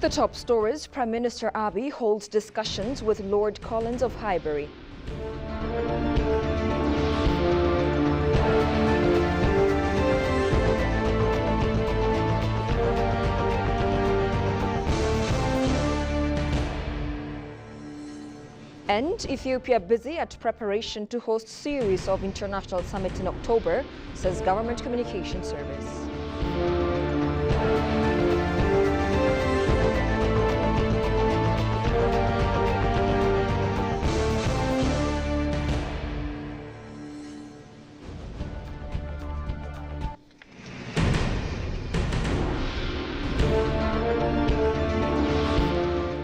The top stories: Prime Minister Abiy holds discussions with Lord Collins of Highbury. And Ethiopia busy at preparation to host series of international summits in October, says Government Communication Service.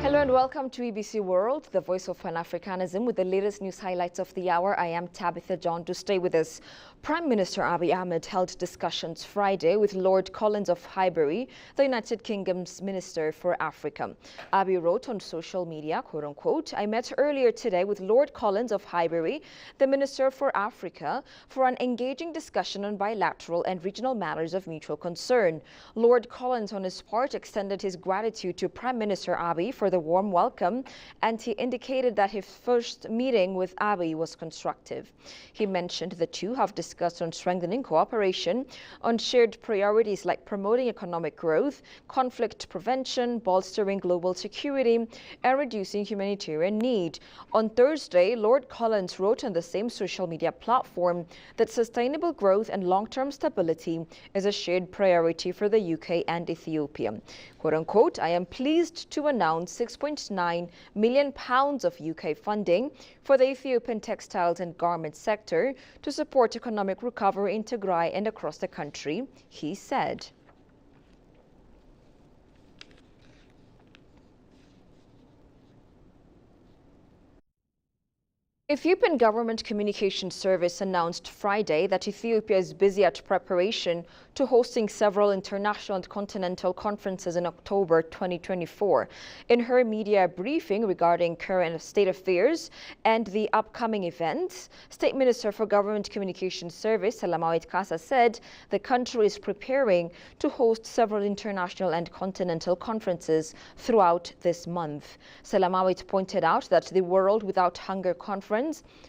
Hello and welcome to EBC World, the voice of Pan-Africanism, with the latest news highlights of the hour. I am Tabitha John. To stay with us, Prime Minister Abiy Ahmed held discussions Friday with Lord Collins of Highbury, the United Kingdom's Minister for Africa. Abiy wrote on social media, quote unquote, "I met earlier today with Lord Collins of Highbury, the Minister for Africa, for an engaging discussion on bilateral and regional matters of mutual concern. Lord Collins, on his part, extended his gratitude to Prime Minister Abiy for the warm welcome, and he indicated that his first meeting with Abiy was constructive. He mentioned the two have discussed on strengthening cooperation on shared priorities like promoting economic growth, conflict prevention, bolstering global security, and reducing humanitarian need. On Thursday, Lord Collins wrote on the same social media platform that sustainable growth and long-term stability is a shared priority for the UK and Ethiopia. Quote unquote, "I am pleased to announce £6.9 million of UK funding for the Ethiopian textiles and garment sector to support economic recovery in Tigray and across the country," he said. Ethiopian Government Communication Service announced Friday that Ethiopia is busy at preparation to hosting several international and continental conferences in October 2024. In her media briefing regarding current state affairs and the upcoming events, State Minister for Government Communication Service, Selamawit Kasa, said the country is preparing to host several international and continental conferences throughout this month. Selamawit pointed out that the World Without Hunger Conference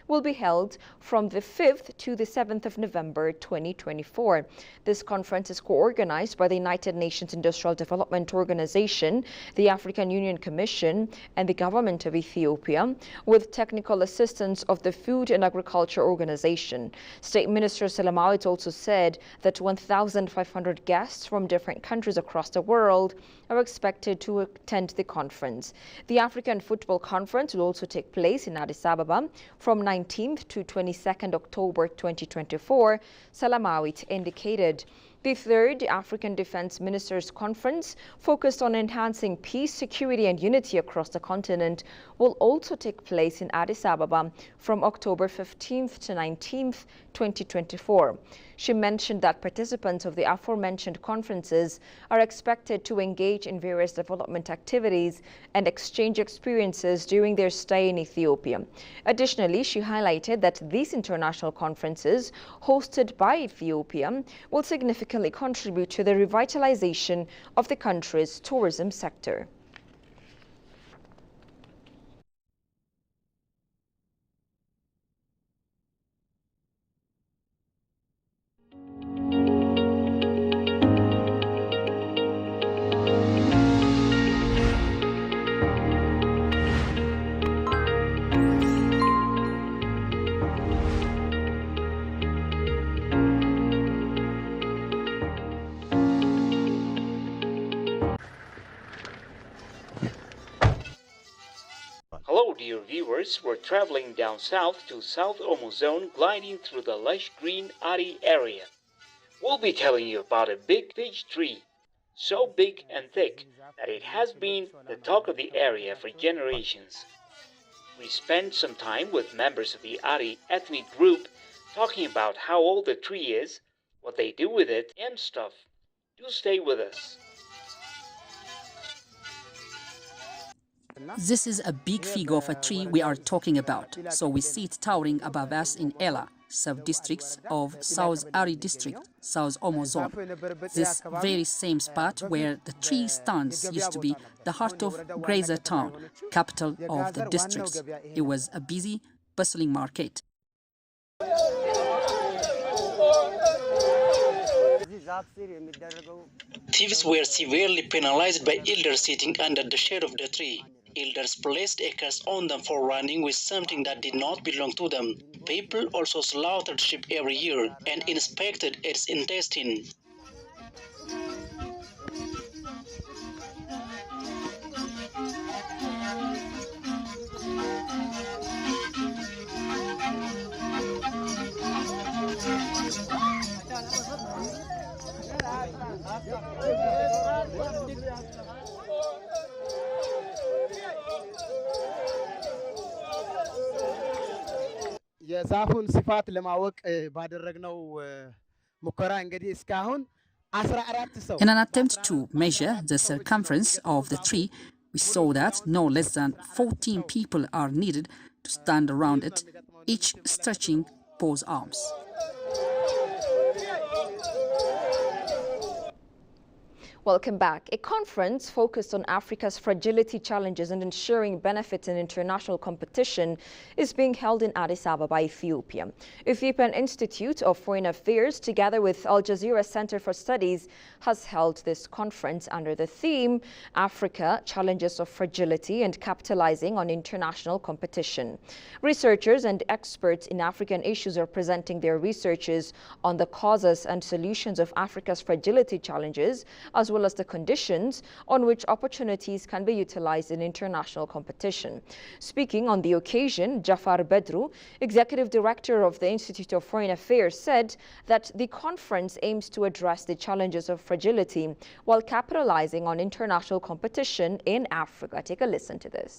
will be held from the 5th to the 7th of November 2024. This conference is co-organized by the United Nations Industrial Development Organization, the African Union Commission, and the government of Ethiopia, with technical assistance of the Food and Agriculture Organization. State Minister Selamawit also said that 1,500 guests from different countries across the world are expected to attend the conference. The African Football Conference will also take place in Addis Ababa from 19th to 22nd October 2024, Selamawit indicated. The third African Defense Ministers Conference, focused on enhancing peace, security and unity across the continent, will also take place in Addis Ababa from October 15th to 19th, 2024. She mentioned that participants of the aforementioned conferences are expected to engage in various development activities and exchange experiences during their stay in Ethiopia. Additionally, she highlighted that these international conferences, hosted by Ethiopia, will significantly contribute to the revitalization of the country's tourism sector. Hello dear viewers, we're traveling down south to South Omo Zone, gliding through the lush green Ari area. We'll be telling you about a big fig tree, so big and thick that it has been the talk of the area for generations. We spent some time with members of the Ari ethnic group talking about how old the tree is, what they do with it, and stuff. Do stay with us. This is a big figure of a tree we are talking about. So we see it towering above us in Ela, sub-districts of South Ari district, South Omo zone. This very same spot where the tree stands used to be the heart of Grazer town, capital of the districts. It was a busy, bustling market. Thieves were severely penalized by elders sitting under the shade of the tree. Elders placed a curse on them for running with something that did not belong to them. People also slaughtered sheep every year and inspected its intestine. የዛፉን ስፋት ለማወቅ ባደረግነው ሙከራ እንግዲህ እስካሁን 14 ሰው In an attempt to measure the circumference of the tree, we saw that no less than 14 people are needed to stand around it, each stretching both arms. Welcome back. A conference focused on Africa's fragility challenges and ensuring benefits in international competition is being held in Addis Ababa, Ethiopia. Ethiopian Institute of Foreign Affairs, together with Al Jazeera Center for Studies, has held this conference under the theme Africa, Challenges of Fragility and Capitalizing on International Competition. Researchers and experts in African issues are presenting their researches on the causes and solutions of Africa's fragility challenges, as well as the conditions on which opportunities can be utilized in international competition. Speaking on the occasion, Jafar Bedru, Executive Director of the Institute of Foreign Affairs, said that the conference aims to address the challenges of fragility while capitalizing on international competition in Africa. Take a listen to this.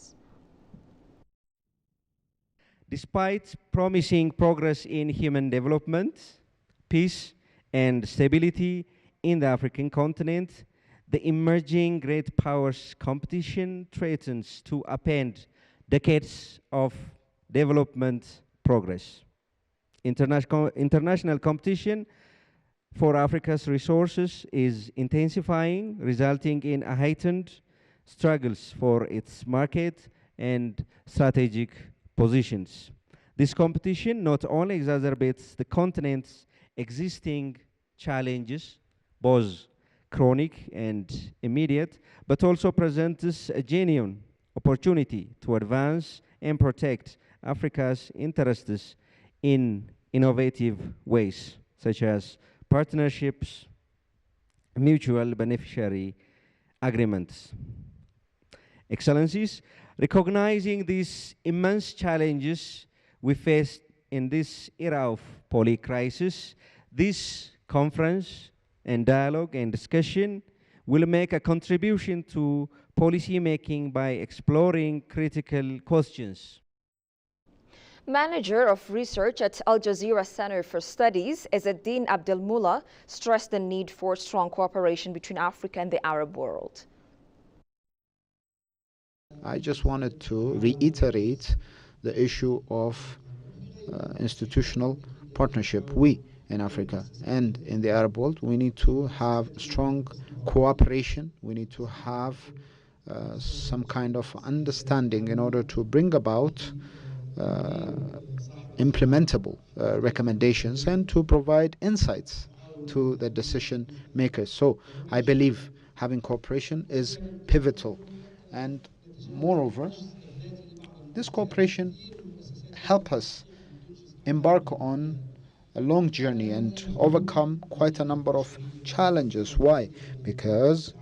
Despite promising progress in human development, peace and stability in the African continent, the emerging great powers competition threatens to upend decades of development progress. International competition for Africa's resources is intensifying, resulting in a heightened struggles for its market and strategic positions. This competition not only exacerbates the continent's existing challenges, both chronic and immediate, but also presents a genuine opportunity to advance and protect Africa's interests in innovative ways, such as partnerships, mutual beneficiary agreements. Excellencies, recognizing these immense challenges we face in this era of polycrisis, this conference and dialogue and discussion will make a contribution to policy making by exploring critical questions. Manager of Research at Al Jazeera Center for Studies, Ezzeddin Abdelmullah, stressed the need for strong cooperation between Africa and the Arab world. I just wanted to reiterate the issue of institutional partnership. We in Africa and in the Arab world, we need to have strong cooperation. We need to have some kind of understanding in order to bring about implementable recommendations and to provide insights to the decision makers. So I believe having cooperation is pivotal, and moreover, this cooperation help us embark on a long journey and overcome quite a number of challenges. Why? Because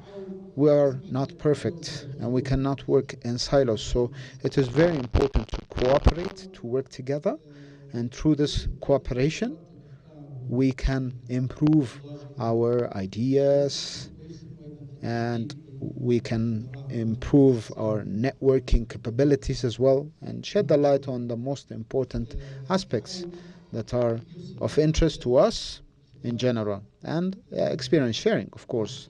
we are not perfect and we cannot work in silos. So it is very important to cooperate, to work together, and through this cooperation we can improve our ideas and we can improve our networking capabilities as well, and shed the light on the most important aspects that are of interest to us in general, and experience sharing, of course.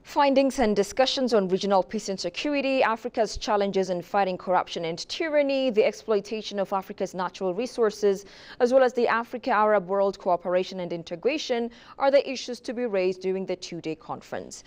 Findings and discussions on regional peace and security, Africa's challenges in fighting corruption and tyranny, the exploitation of Africa's natural resources, as well as the Africa-Arab world cooperation and integration are the issues to be raised during the two-day conference.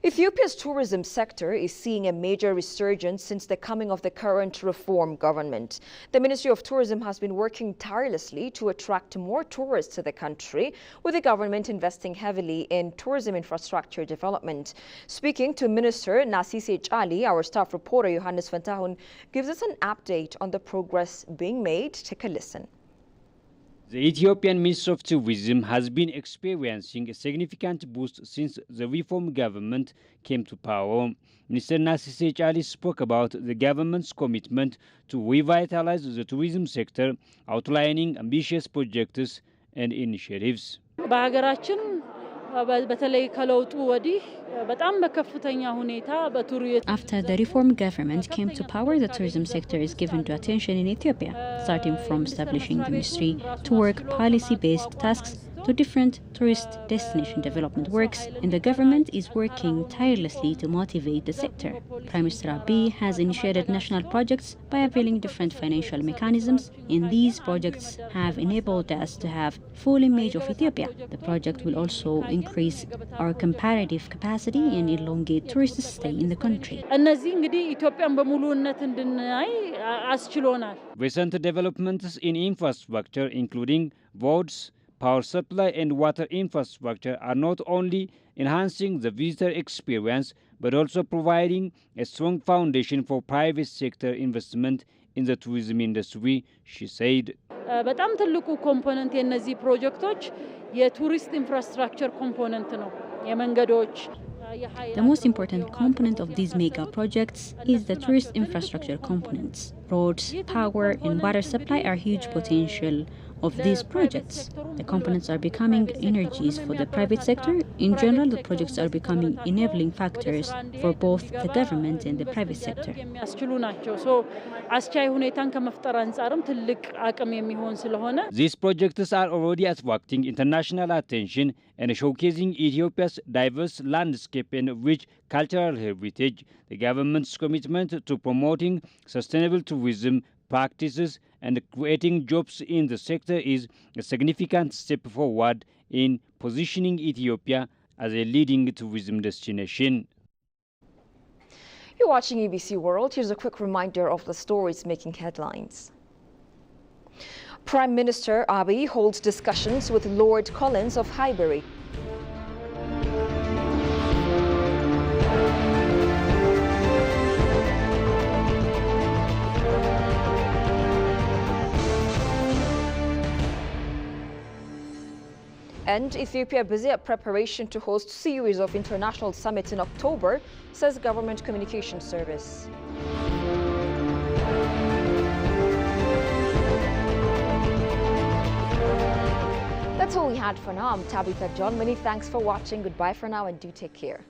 Ethiopia's tourism sector is seeing a major resurgence since the coming of the current reform government. The Ministry of Tourism has been working tirelessly to attract more tourists to the country, with the government investing heavily in tourism infrastructure development. Speaking to Minister Nasise Chali, our staff reporter Johannes Fantahun gives us an update on the progress being made. Take a listen. The Ethiopian Ministry of Tourism has been experiencing a significant boost since the reform government came to power. Minister Nasise Chali spoke about the government's commitment to revitalize the tourism sector, outlining ambitious projects and initiatives. After the reform government came to power, the tourism sector is given due attention in Ethiopia, starting from establishing the ministry to work policy-based tasks to different tourist destination development works, and the government is working tirelessly to motivate the sector. Prime Minister Abiy has initiated national projects by availing different financial mechanisms, and these projects have enabled us to have full image of Ethiopia. The project will also increase our comparative capacity and elongate tourist stay in the country. Recent developments in infrastructure, including roads, power supply and water infrastructure, are not only enhancing the visitor experience but also providing a strong foundation for private sector investment in the tourism industry, she said. በጣም ትልቁ ኮምፖነንት የነዚህ ፕሮጀክቶች የቱሪስት ኢንፍራስትራክቸር ኮምፖነንት ነው። የመንገዶች The most important component of these mega projects is the tourist infrastructure components. Roads, power, and water supply are huge potential of these projects. The components are becoming energies for the private sector. In general, the projects are becoming enabling factors for both the government and the private sector. These projects are already attracting international attention and showcasing Ethiopia's diverse landscape and rich cultural heritage. The government's commitment to promoting sustainable tourism practices and creating jobs in the sector is a significant step forward in positioning Ethiopia as a leading tourism destination. You're watching ABC World. Here's a quick reminder of the stories making headlines. Prime Minister Abiy holds discussions with Lord Collins of Highbury. And Ethiopia busy at preparation to host series of international summits in October, says Government Communication Service. That's all we had for now. I'm Tabitha John. Many thanks for watching. Goodbye for now and do take care.